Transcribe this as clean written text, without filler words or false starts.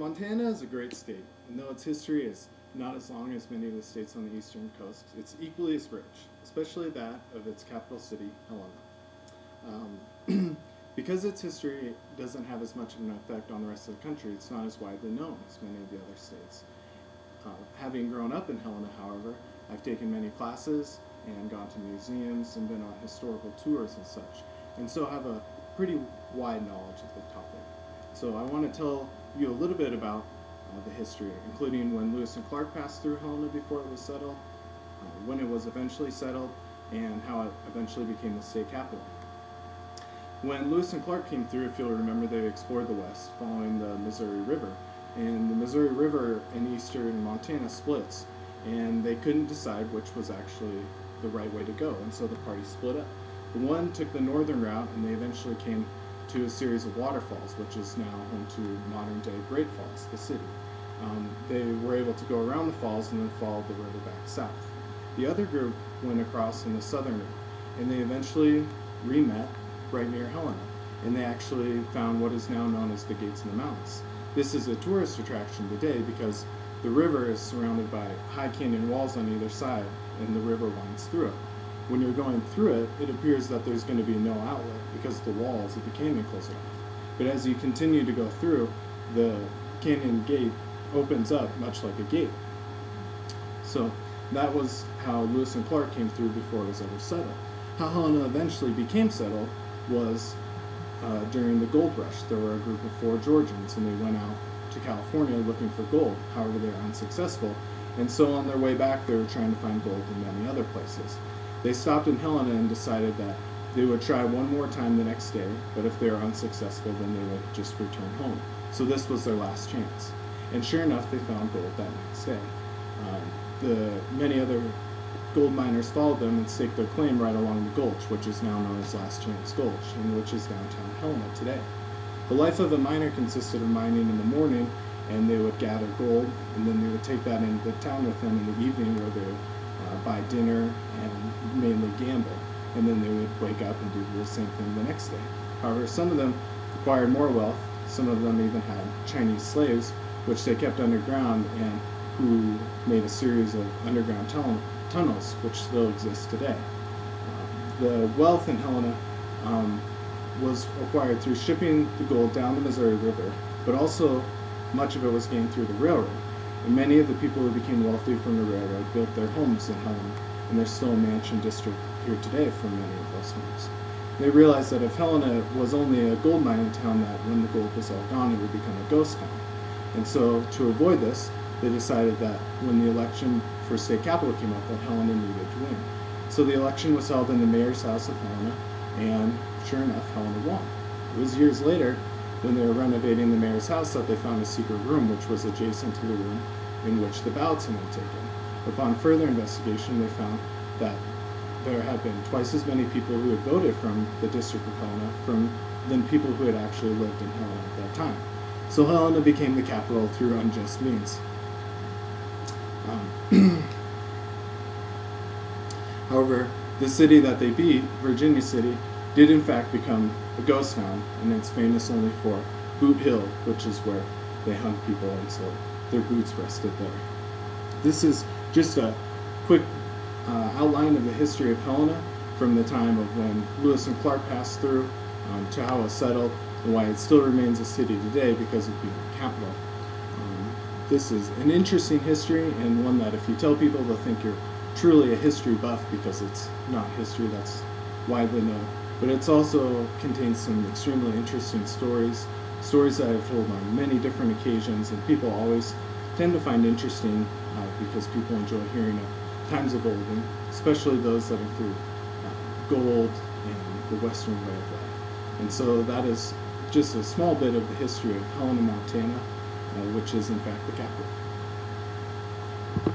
Montana is a great state, and though its history is not as long as many of the states on the eastern coast, it's equally as rich, especially that of its capital city, Helena. Because its history doesn't have as much of an effect on the rest of the country, it's not as widely known as many of the other states. Having grown up in Helena, however, I've taken many classes and gone to museums and been on historical tours and such, and so I have a pretty wide knowledge of the topic. So I want to tell you a little bit about the history, including when Lewis and Clark passed through Helena before it was settled, when it was eventually settled, and how it eventually became the state capital. When Lewis and Clark came through, if you'll remember, they explored the West following the Missouri River. And the Missouri River in eastern Montana splits, and they couldn't decide which was actually the right way to go, and so the party split up. The one took the northern route, and they eventually came to a series of waterfalls, which is now home to modern-day Great Falls, the city. They were able to go around the falls and then follow the river back south. The other group went across in the southern route, and they eventually re-met right near Helena, and they actually found what is now known as the Gates in the Mountains. This is a tourist attraction today because the river is surrounded by high canyon walls on either side, and the river winds through it. When you're going through it, it appears that there's going to be no outlet because the walls of the canyon close it off. But as you continue to go through, the canyon gate opens up much like a gate. So that was how Lewis and Clark came through before it was ever settled. How Helena eventually became settled was during the gold rush. There were a group of 4 Georgians, and they went out to California looking for gold. However, they were unsuccessful, and so on their way back they were trying to find gold in many other places. They stopped in Helena and decided that they would try one more time the next day, but if they were unsuccessful, then they would just return home. So this was their last chance. And sure enough, they found gold that next day. Many other gold miners followed them and staked their claim right along the gulch, which is now known as Last Chance Gulch, and which is downtown Helena today. The life of a miner consisted of mining in the morning, and they would gather gold, and then they would take that into the town with them in the evening, where they would buy dinner and mainly gamble, and then they would wake up and do the same thing the next day. However, some of them acquired more wealth. Some of them even had Chinese slaves, which they kept underground, and who made a series of underground tunnels, which still exist today. The wealth in Helena was acquired through shipping the gold down the Missouri River, but also much of it was gained through the railroad. And many of the people who became wealthy from the railroad built their homes in Helena, and there's still a mansion district here today for many of those homes. They realized that if Helena was only a gold mining town, that when the gold was all gone, it would become a ghost town. And so to avoid this, they decided that when the election for state capital came up, that Helena needed to win. So the election was held in the mayor's house of Helena, and sure enough, Helena won. It was years later, when they were renovating the mayor's house, that they found a secret room which was adjacent to the room in which the ballots had been taken. Upon further investigation, they found that there had been twice as many people who had voted from the district of Helena than people who had actually lived in Helena at that time. So Helena became the capital through unjust means. However, the city that they beat, Virginia City, did in fact become a ghost town, and it's famous only for Boot Hill, which is where they hung people and so their boots rested there. This is just a quick outline of the history of Helena from the time of when Lewis and Clark passed through to how it was settled and why it still remains a city today because of being a capital. This is an interesting history, and one that if you tell people, they'll think you're truly a history buff, because it's not history that's widely known. But it's also contains some extremely interesting stories that I've told on many different occasions, and people always tend to find interesting because people enjoy hearing of times of old, and especially those that include gold and the Western way of life. And so that is just a small bit of the history of Helena, Montana, which is in fact the capital.